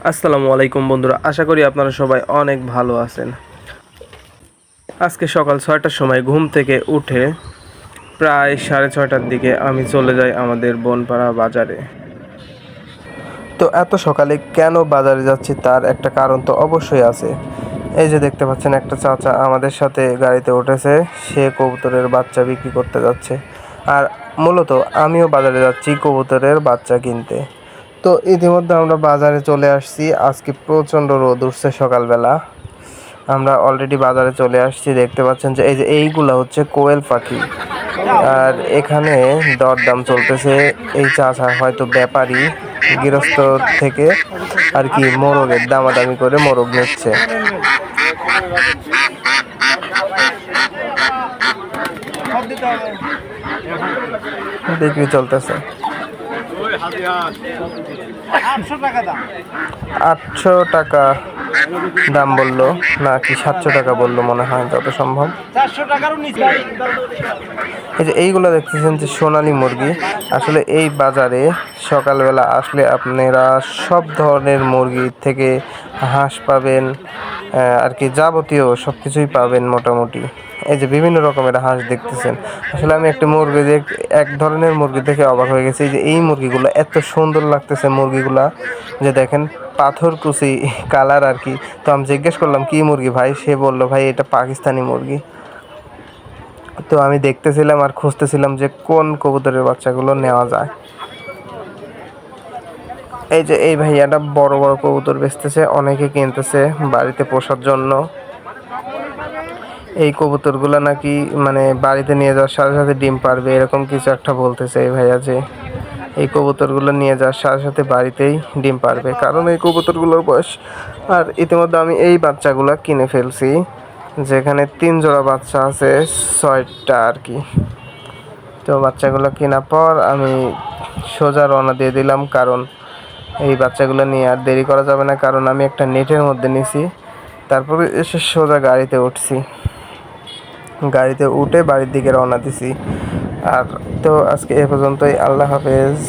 আসসালামু আলাইকুম বন্ধুরা, আশা করি আপনারা সবাই অনেক ভালো আছেন। আজকে সকাল ৬টার সময় ঘুম থেকে উঠে প্রায় ৬:৩০টার দিকে আমি চলে যাই আমাদের বনপাড়া বাজারে। তো এত সকালে কেন বাজারে যাচ্ছি তার একটা কারণ তো অবশ্যই আছে। এই যে দেখতে পাচ্ছেন, একটা চাচা আমাদের সাথে গাড়িতে উঠেছে, সে কবুতরের বাচ্চা বিক্রি করতে যাচ্ছে। আর মূলত আমিও বাজারে যাচ্ছি কবুতরের বাচ্চা কিনতে। তো ইতিমধ্যে আমরা বাজারে চলে আসছি। আজকে প্রচণ্ড রোদ উঠছে সকালবেলা। আমরা অলরেডি বাজারে চলে আসছি। দেখতে পাচ্ছেন যে এইগুলা হচ্ছে কোয়েল পাখি। আর এখানে দরদাম চলতেছে। এই চাচা হয়তো ব্যাপারী, গৃহস্থ থেকে আর কি মোরগের দামাদামি করে মোরগ নিচ্ছে। বিক্রি চলতেছে 800 টাকা দাম বললো, নাকি 700 টাকা বললো মনে হয়, যত সম্ভব। এই যে এইগুলো দেখতেছেন যে সোনালী মুরগি। আসলে এই বাজারে সকালবেলা আসলে আপনারা সব ধরনের মুরগি থেকে হাঁস পাবেন, আর কি যাবতীয় সব কিছুই পাবেন মোটামুটি। এই যে বিভিন্ন রকমের হাঁস দেখতেছেন। আসলে আমি এক ধরনের মুরগি দেখে অবাক হয়ে গেছি। যে এই মুরগিগুলো এত সুন্দর লাগতেছে, মুরগিগুলা যে দেখেন পাথরকুচি কালার আর কি। তো আমি জিজ্ঞেস করলাম কি মুরগি ভাই, সে বললো ভাই এটা পাকিস্তানি মুরগি। তো আমি দেখতেছিলাম আর খুঁজতেছিলাম যে কোন কবুতরের বাচ্চাগুলো নেওয়া যায়। এই যে এই ভাইয়াটা বড় বড় কবুতর বেচতেছে, অনেকে কিনতেছে বাড়িতে পোষার জন্য। এই কবুতরগুলো নাকি মানে বাড়িতে নিয়ে যাওয়ার সাথে সাথে ডিম পারবে, এরকম কিছু একটা বলতেছে এই ভাইয়া। যে এই কবুতরগুলো নিয়ে যাওয়ার সাথে সাথে বাড়িতেই ডিম পারবে, কারণ এই কবুতরগুলোর বয়স। আর ইতিমধ্যে আমি এই বাচ্চাগুলো কিনে ফেলছি, যেখানে 3 জোড়া বাচ্চা আছে, 6টা আর কি। তো বাচ্চাগুলো কেনার পর আমি সোজা রওনা দিয়ে দিলাম, কারণ এই বাচ্চাগুলো নিয়ে আর দেরি করা যাবে না। কারণ আমি একটা নেটের মধ্যে নিছি। তারপরে এসে সোজা গাড়িতে উঠছি, গাড়িতে উঠে বাড়ির দিকে রওনা দিছি। আর তো আজকে এ পর্যন্তই। আল্লাহ হাফেজ।